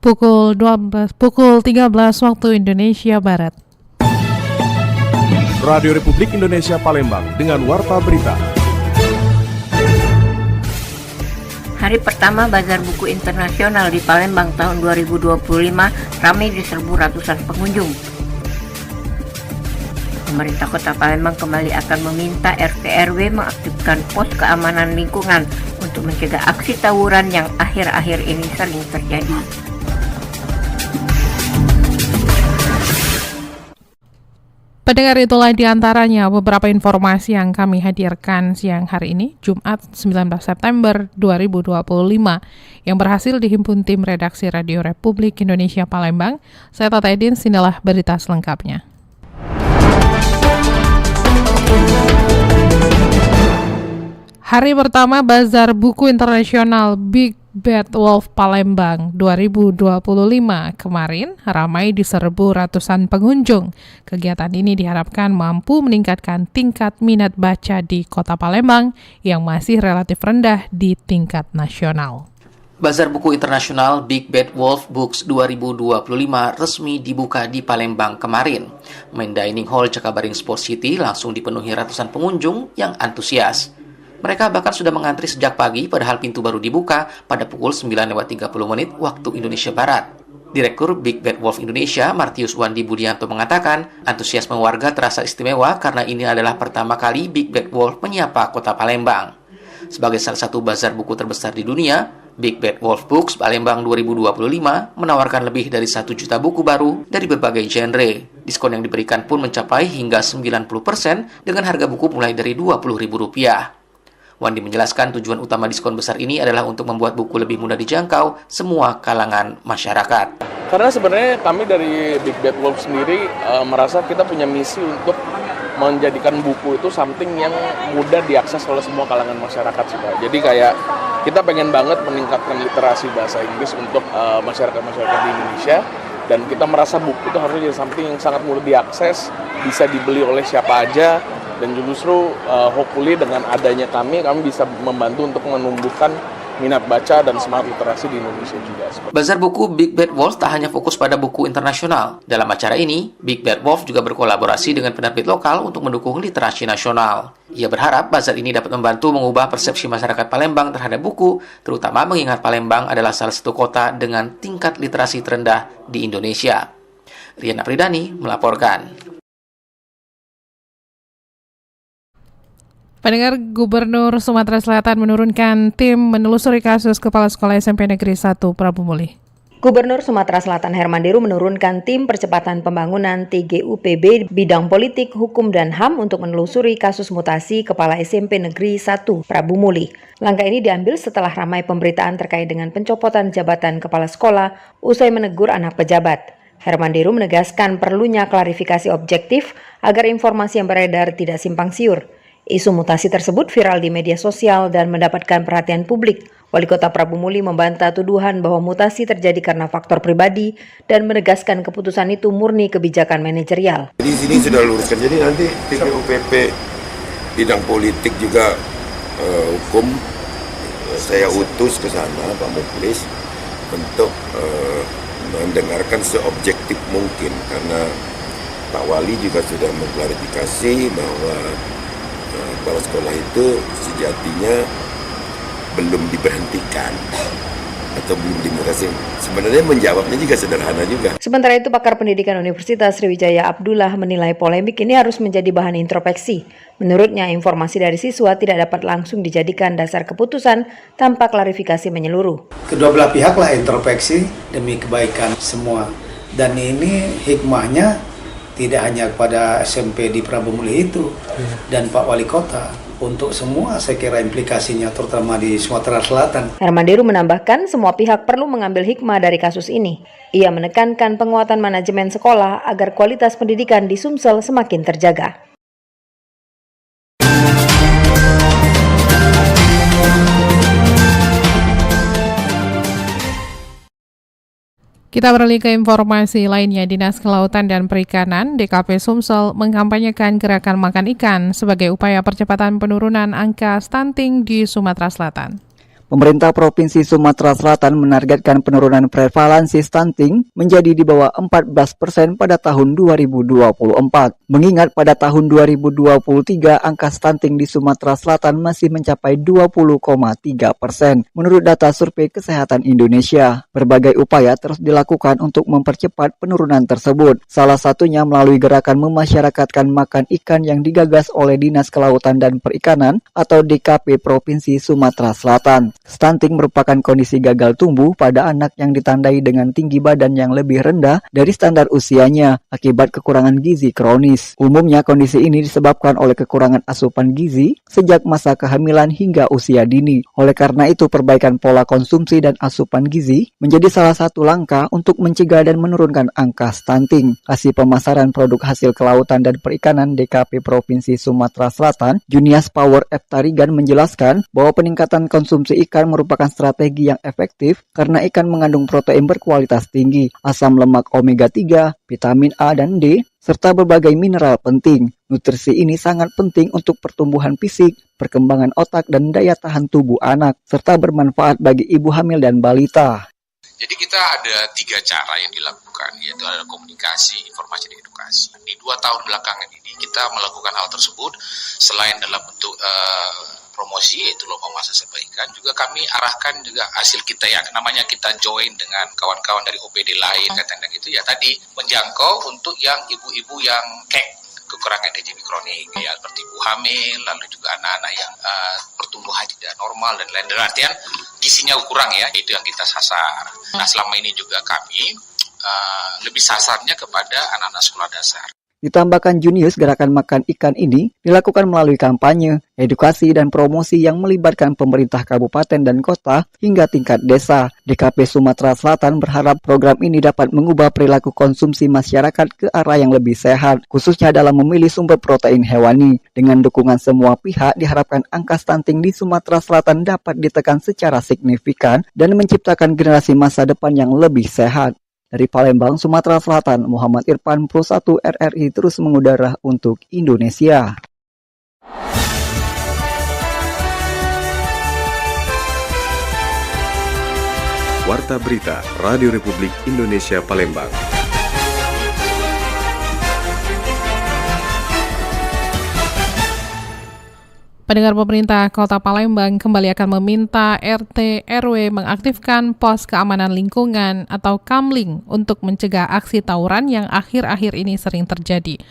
pukul 13 waktu Indonesia Barat. Radio Republik Indonesia Palembang dengan Warta Berita. Hari pertama Bazar Buku Internasional di Palembang tahun 2025 ramai diserbu ratusan pengunjung. Pemerintah Kota Palembang kembali akan meminta RT/RW mengaktifkan pos keamanan lingkungan untuk mencegah aksi tawuran yang akhir-akhir ini sering terjadi. Pendengar, itulah diantaranya beberapa informasi yang kami hadirkan siang hari ini, Jumat 19 September 2025, yang berhasil dihimpun tim redaksi Radio Republik Indonesia Palembang. Saya Tata Edin, inilah berita selengkapnya. Hari pertama Bazar Buku Internasional Big Bad Wolf Palembang 2025 kemarin ramai diserbu ratusan pengunjung. Kegiatan ini diharapkan mampu meningkatkan tingkat minat baca di Kota Palembang yang masih relatif rendah di tingkat nasional. Bazar Buku Internasional Big Bad Wolf Books 2025 resmi dibuka di Palembang kemarin. Main Dining Hall Cakabaring Sport City langsung dipenuhi ratusan pengunjung yang antusias. Mereka bahkan sudah mengantri sejak pagi, padahal pintu baru dibuka pada pukul 9:30 waktu Indonesia Barat. Direktur Big Bad Wolf Indonesia, Martius Wandi Budianto mengatakan, antusiasme warga terasa istimewa karena ini adalah pertama kali Big Bad Wolf menyapa Kota Palembang. Sebagai salah satu bazar buku terbesar di dunia, Big Bad Wolf Books Palembang 2025 menawarkan lebih dari 1 juta buku baru dari berbagai genre. Diskon yang diberikan pun mencapai hingga 90% dengan harga buku mulai dari Rp20.000. Wandi menjelaskan tujuan utama diskon besar ini adalah untuk membuat buku lebih mudah dijangkau semua kalangan masyarakat. Karena sebenarnya kami dari Big Bad Wolf sendiri merasa kita punya misi untuk menjadikan buku itu something yang mudah diakses oleh semua kalangan masyarakat sih, Pak. Jadi kayak kita pengen banget meningkatkan literasi bahasa Inggris untuk masyarakat-masyarakat di Indonesia, dan kita merasa buku itu harusnya jadi something yang sangat mudah diakses, bisa dibeli oleh siapa aja. Dan justru hopefully dengan adanya kami bisa membantu untuk menumbuhkan minat baca dan semangat literasi di Indonesia juga. Bazar buku Big Bad Wolf tak hanya fokus pada buku internasional. Dalam acara ini, Big Bad Wolf juga berkolaborasi dengan penerbit lokal untuk mendukung literasi nasional. Ia berharap bazar ini dapat membantu mengubah persepsi masyarakat Palembang terhadap buku, terutama mengingat Palembang adalah salah satu kota dengan tingkat literasi terendah di Indonesia. Rian Apridani melaporkan. Pendengar, Gubernur Sumatera Selatan menurunkan tim menelusuri kasus Kepala Sekolah SMP Negeri 1 Prabu Muli. Gubernur Sumatera Selatan Hermanderu menurunkan tim percepatan pembangunan TGUPB bidang politik, hukum, dan HAM untuk menelusuri kasus mutasi Kepala SMP Negeri 1 Prabu Muli. Langkah ini diambil setelah ramai pemberitaan terkait dengan pencopotan jabatan kepala sekolah usai menegur anak pejabat. Hermanderu menegaskan perlunya klarifikasi objektif agar informasi yang beredar tidak simpang siur. Isu mutasi tersebut viral di media sosial dan mendapatkan perhatian publik. Wali Kota Prabu Muli membantah tuduhan bahwa mutasi terjadi karena faktor pribadi dan menegaskan keputusan itu murni kebijakan manajerial. Di sini sudah luruskan, jadi nanti TGUPP bidang politik juga hukum saya utus ke sana Pak Muklis untuk mendengarkan seobjektif mungkin, karena Pak Wali juga sudah mengklarifikasi bahwa kepala sekolah itu sejatinya belum diberhentikan atau belum dimutasi. Sebenarnya menjawabnya juga sederhana juga. Sementara itu, pakar pendidikan Universitas Sriwijaya Abdullah menilai polemik ini harus menjadi bahan introspeksi. Menurutnya, informasi dari siswa tidak dapat langsung dijadikan dasar keputusan tanpa klarifikasi menyeluruh. Kedua belah pihaklah introspeksi demi kebaikan semua. Dan ini hikmahnya tidak hanya kepada SMP di Prabu Muli itu dan Pak Wali Kota, untuk semua saya kira implikasinya terutama di Sumatera Selatan. Hermanderu menambahkan semua pihak perlu mengambil hikmah dari kasus ini. Ia menekankan penguatan manajemen sekolah agar kualitas pendidikan di Sumsel semakin terjaga. Kita beralih ke informasi lainnya. Dinas Kelautan dan Perikanan DKP Sumsel mengkampanyekan gerakan makan ikan sebagai upaya percepatan penurunan angka stunting di Sumatera Selatan. Pemerintah Provinsi Sumatera Selatan menargetkan penurunan prevalensi stunting menjadi di bawah 14% pada tahun 2024. Mengingat pada tahun 2023 angka stunting di Sumatera Selatan masih mencapai 20,3%. Menurut data Survei Kesehatan Indonesia, berbagai upaya terus dilakukan untuk mempercepat penurunan tersebut. Salah satunya melalui gerakan memasyarakatkan makan ikan yang digagas oleh Dinas Kelautan dan Perikanan atau DKP Provinsi Sumatera Selatan. Stunting merupakan kondisi gagal tumbuh pada anak yang ditandai dengan tinggi badan yang lebih rendah dari standar usianya akibat kekurangan gizi kronis. Umumnya kondisi ini disebabkan oleh kekurangan asupan gizi sejak masa kehamilan hingga usia dini. Oleh karena itu, perbaikan pola konsumsi dan asupan gizi menjadi salah satu langkah untuk mencegah dan menurunkan angka stunting. Kasih pemasaran produk hasil kelautan dan perikanan DKP Provinsi Sumatera Selatan, Junias Power F. Tarigan menjelaskan bahwa peningkatan konsumsi ikan merupakan strategi yang efektif karena ikan mengandung protein berkualitas tinggi, asam lemak omega 3, vitamin A dan D, serta berbagai mineral penting. Nutrisi ini sangat penting untuk pertumbuhan fisik, perkembangan otak dan daya tahan tubuh anak, serta bermanfaat bagi ibu hamil dan balita. Jadi kita ada 3 cara yang dilakukan, yaitu ada komunikasi, informasi, dan edukasi. Di 2 tahun belakangan ini kita melakukan hal tersebut selain dalam bentuk promosi, yaitu lomba masak serba ikan, juga kami arahkan juga hasil kita yang namanya kita join dengan kawan-kawan dari OPD lain, katakan gitu ya tadi, menjangkau untuk yang ibu-ibu yang kekurangan gizi kronik, ya seperti ibu hamil, lalu juga anak-anak yang pertumbuhan tidak normal dan lain-lain. Artian gizinya kurang ya, itu yang kita sasar. Nah selama ini juga kami lebih sasarnya kepada anak-anak sekolah dasar. Ditambahkan Junius, gerakan makan ikan ini dilakukan melalui kampanye, edukasi, dan promosi yang melibatkan pemerintah kabupaten dan kota hingga tingkat desa. DKP Sumatera Selatan berharap program ini dapat mengubah perilaku konsumsi masyarakat ke arah yang lebih sehat, khususnya dalam memilih sumber protein hewani. Dengan dukungan semua pihak, diharapkan angka stunting di Sumatera Selatan dapat ditekan secara signifikan dan menciptakan generasi masa depan yang lebih sehat. Dari Palembang, Sumatera Selatan, Muhammad Irfan, Pro 1 RRI terus mengudara untuk Indonesia. Warta Berita Radio Republik Indonesia Palembang. Pendengar, pemerintah Kota Palembang kembali akan meminta RT RW mengaktifkan pos keamanan lingkungan atau Kamling untuk mencegah aksi tawuran yang akhir-akhir ini sering terjadi.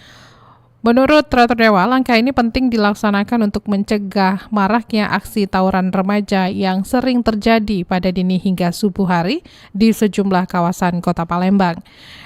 Menurut Teratur Dewa, langkah ini penting dilaksanakan untuk mencegah maraknya aksi tawuran remaja yang sering terjadi pada dini hingga subuh hari di sejumlah kawasan Kota Palembang.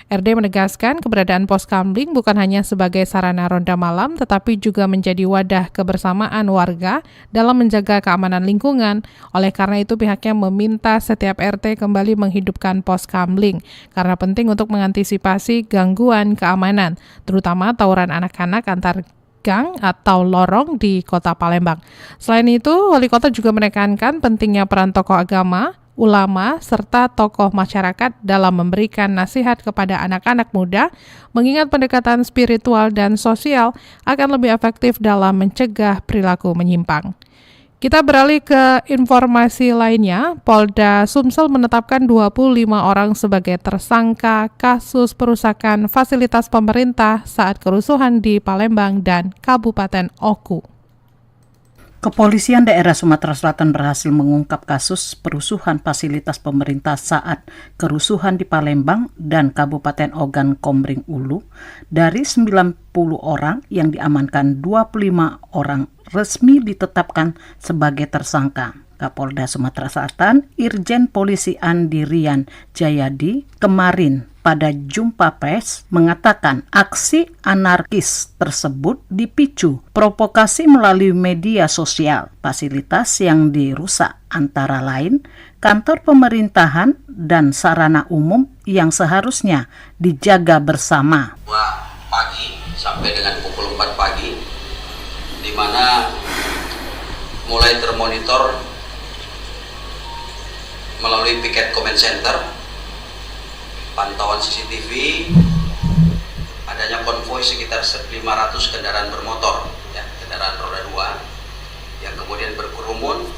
RD menegaskan keberadaan pos Kamling bukan hanya sebagai sarana ronda malam, tetapi juga menjadi wadah kebersamaan warga dalam menjaga keamanan lingkungan. Oleh karena itu, pihaknya meminta setiap RT kembali menghidupkan pos Kamling, karena penting untuk mengantisipasi gangguan keamanan, terutama tawuran anak-anak antar gang atau lorong di Kota Palembang. Selain itu, Wali Kota juga menekankan pentingnya peran tokoh agama, ulama, serta tokoh masyarakat dalam memberikan nasihat kepada anak-anak muda, mengingat pendekatan spiritual dan sosial akan lebih efektif dalam mencegah perilaku menyimpang. Kita beralih ke informasi lainnya. Polda Sumsel menetapkan 25 orang sebagai tersangka kasus perusakan fasilitas pemerintah saat kerusuhan di Palembang dan Kabupaten Oku. Kepolisian daerah Sumatera Selatan berhasil mengungkap kasus perusuhan fasilitas pemerintah saat kerusuhan di Palembang dan Kabupaten Ogan Komering Ulu. Dari 90 orang yang diamankan, 25 orang resmi ditetapkan sebagai tersangka. Kapolda Sumatera Selatan, Irjen Polisi Andi Rian Jayadi, kemarin pada jumpa pers mengatakan aksi anarkis tersebut dipicu provokasi melalui media sosial. Fasilitas yang dirusak antara lain kantor pemerintahan dan sarana umum yang seharusnya dijaga bersama. Pagi sampai dengan pukul 4 pagi, di mana mulai termonitor melalui piket comment center, pantauan CCTV, adanya konvoi sekitar 500 kendaraan bermotor, ya, kendaraan roda 2 yang kemudian berkerumun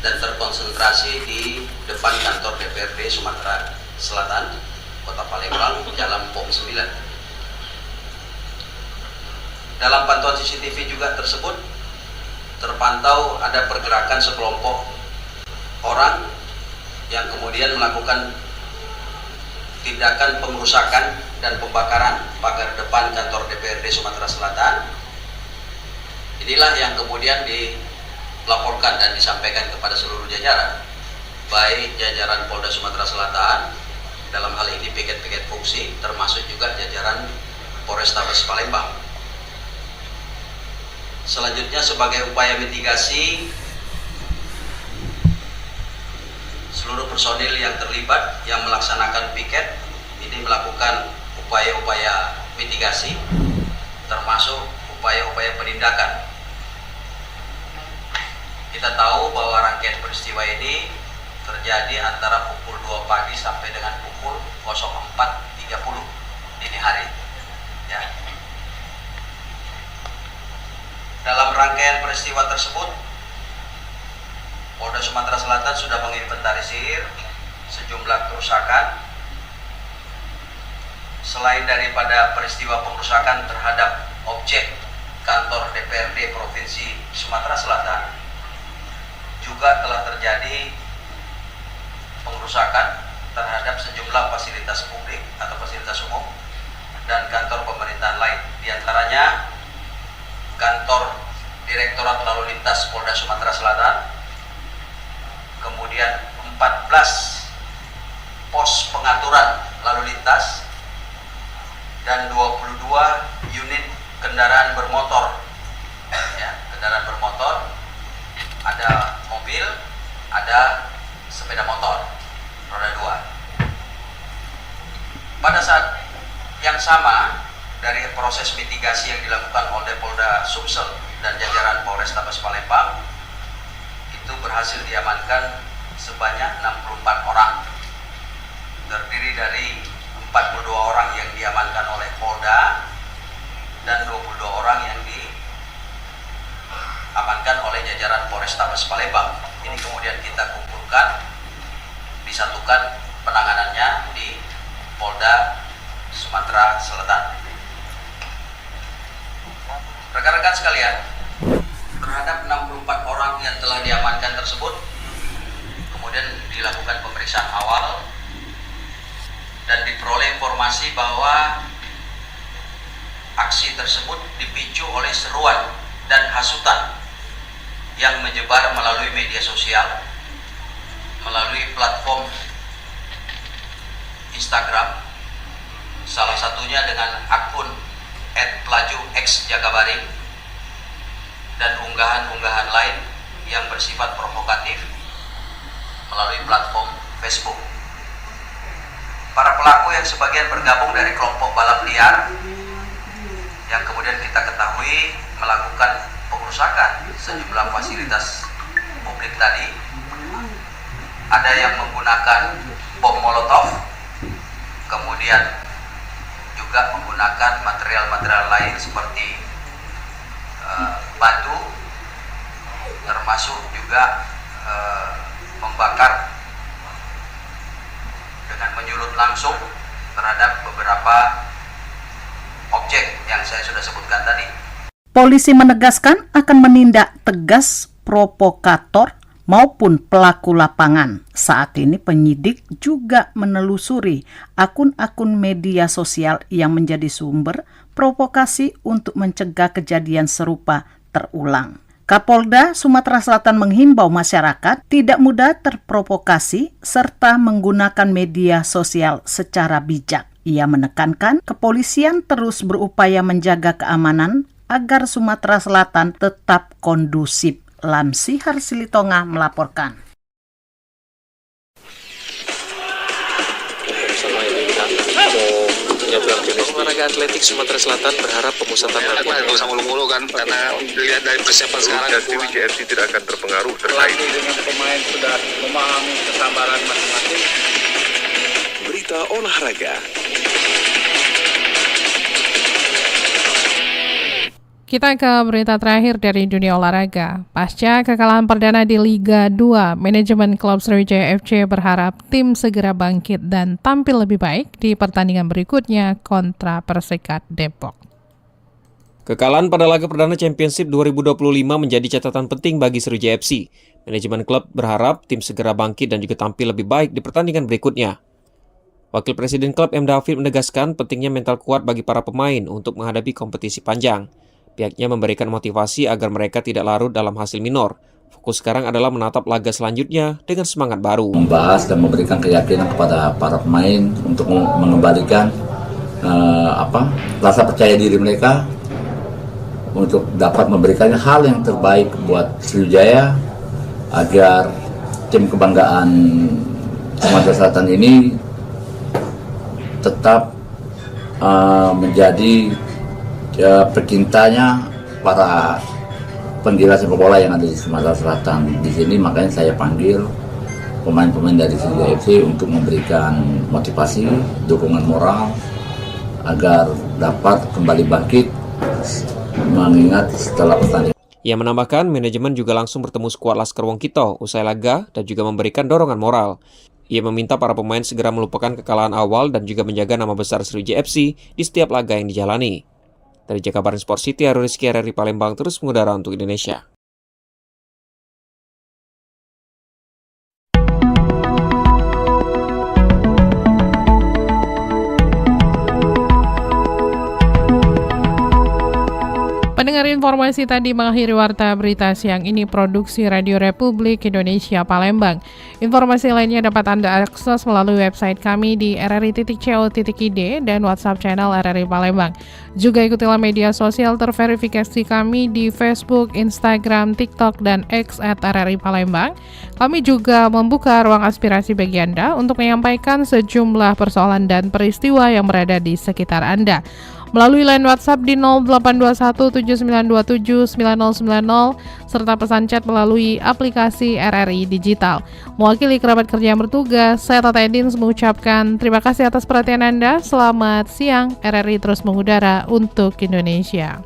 dan terkonsentrasi di depan kantor DPRD Sumatera Selatan, Kota Palembang, Jalan POM 9. Dalam pantauan CCTV juga tersebut terpantau ada pergerakan sekelompok orang yang kemudian melakukan tindakan pengerusakan dan pembakaran pagar depan kantor DPRD Sumatera Selatan. Inilah yang kemudian dilaporkan dan disampaikan kepada seluruh jajaran, baik jajaran Polda Sumatera Selatan, dalam hal ini piket-piket fungsi, termasuk juga jajaran Polrestabes Palembang. Selanjutnya sebagai upaya mitigasi, seluruh personil yang terlibat yang melaksanakan piket ini melakukan upaya-upaya mitigasi, termasuk upaya-upaya penindakan. Kita tahu bahwa rangkaian peristiwa ini terjadi antara pukul 2 pagi sampai dengan pukul 04.30 dini hari. Ya. Dalam rangkaian peristiwa tersebut, Polda Sumatera Selatan sudah menginventarisir sejumlah kerusakan. Selain daripada peristiwa pengerusakan terhadap objek kantor DPRD Provinsi Sumatera Selatan, juga telah terjadi pengerusakan terhadap sejumlah fasilitas publik atau fasilitas umum dan kantor pemerintahan lain. Di antaranya kantor Direktorat Lalu Lintas Polda Sumatera Selatan, kemudian 14 pos pengaturan lalu lintas, dan 22 unit kendaraan bermotor. Ya, kendaraan bermotor, ada mobil, ada sepeda motor roda 2. Pada saat yang sama, dari proses mitigasi yang dilakukan oleh Polda Sumsel dan jajaran Polrestabes Palembang, itu berhasil diamankan sebanyak 64 orang, terdiri dari 42 orang yang diamankan oleh Polda dan 22 orang yang diamankan oleh jajaran Polrestabes Palembang. Ini kemudian kita kumpulkan, disatukan penanganannya di Polda Sumatera Selatan. Rekan-rekan sekalian, terhadap 64 orang yang telah diamankan tersebut kemudian dilakukan pemeriksaan awal dan diperoleh informasi bahwa aksi tersebut dipicu oleh seruan dan hasutan yang menyebar melalui media sosial, melalui platform Instagram, salah satunya dengan akun @pelaju_x_jagabaring, dan unggahan-unggahan lain yang bersifat provokatif melalui platform Facebook. Para pelaku yang sebagian bergabung dari kelompok balap liar yang kemudian kita ketahui melakukan pengerusakan sejumlah fasilitas publik tadi. Ada yang menggunakan bom molotov, kemudian juga menggunakan material-material lain seperti batu, termasuk juga membakar dengan menyulut langsung terhadap beberapa objek yang saya sudah sebutkan tadi. Polisi menegaskan akan menindak tegas provokator maupun pelaku lapangan. Saat ini penyidik juga menelusuri akun-akun media sosial yang menjadi sumber provokasi untuk mencegah kejadian serupa terulang. Kapolda Sumatera Selatan menghimbau masyarakat tidak mudah terprovokasi serta menggunakan media sosial secara bijak. Ia menekankan kepolisian terus berupaya menjaga keamanan agar Sumatera Selatan tetap kondusif. Lamsi Harsilitonga melaporkan. Olahraga atletik Sumatera Selatan berharap pemusatan latihan nggak usah mulu-mulu kan, karena dilihat dari persiapan sekarang JRC tidak akan terpengaruh terkait dengan pemain sudah memahami kesabaran masing-masing. berita olahraga. Kita ke berita terakhir dari dunia olahraga. Pasca kekalahan perdana di Liga 2, manajemen klub Sriwijaya FC berharap tim segera bangkit dan tampil lebih baik di pertandingan berikutnya kontra Persikat Depok. Kekalahan pada laga perdana Championship 2025 menjadi catatan penting bagi Sriwijaya FC. Manajemen klub berharap tim segera bangkit dan juga tampil lebih baik di pertandingan berikutnya. Wakil Presiden klub M. David menegaskan pentingnya mental kuat bagi para pemain untuk menghadapi kompetisi panjang. Pihaknya memberikan motivasi agar mereka tidak larut dalam hasil minor. Fokus sekarang adalah menatap laga selanjutnya dengan semangat baru. Membahas dan memberikan keyakinan kepada para pemain untuk mengembalikan rasa percaya diri mereka untuk dapat memberikan hal yang terbaik buat Sriwijaya agar tim kebanggaan Sumatera Selatan ini tetap menjadi pecintanya para penggila sepak bola yang ada di Sumatera Selatan di sini. Makanya saya panggil pemain-pemain dari Sriwijaya FC untuk memberikan motivasi, dukungan moral agar dapat kembali bangkit mengingat setelah pertandingan. Ia menambahkan manajemen juga langsung bertemu skuad Laskar Wong Kito usai laga dan juga memberikan dorongan moral. Ia meminta para pemain segera melupakan kekalahan awal dan juga menjaga nama besar Sriwijaya FC di setiap laga yang dijalani. Dari Jakabaring Sport City, Arul Rizky, RRI Palembang terus mengudara untuk Indonesia. Pendengar, informasi tadi mengakhiri Warta Berita siang ini produksi Radio Republik Indonesia Palembang. Informasi lainnya dapat Anda akses melalui website kami di rri.co.id dan WhatsApp channel RRI Palembang. Juga ikutilah media sosial terverifikasi kami di Facebook, Instagram, TikTok, dan X @RRI Palembang. Kami juga membuka ruang aspirasi bagi Anda untuk menyampaikan sejumlah persoalan dan peristiwa yang berada di sekitar Anda. Melalui line WhatsApp di 082179279090 serta pesan chat melalui aplikasi RRI Digital. Mewakili kerabat kerja yang bertugas, saya Tata Edin mengucapkan terima kasih atas perhatian Anda. Selamat siang, RRI terus mengudara untuk Indonesia.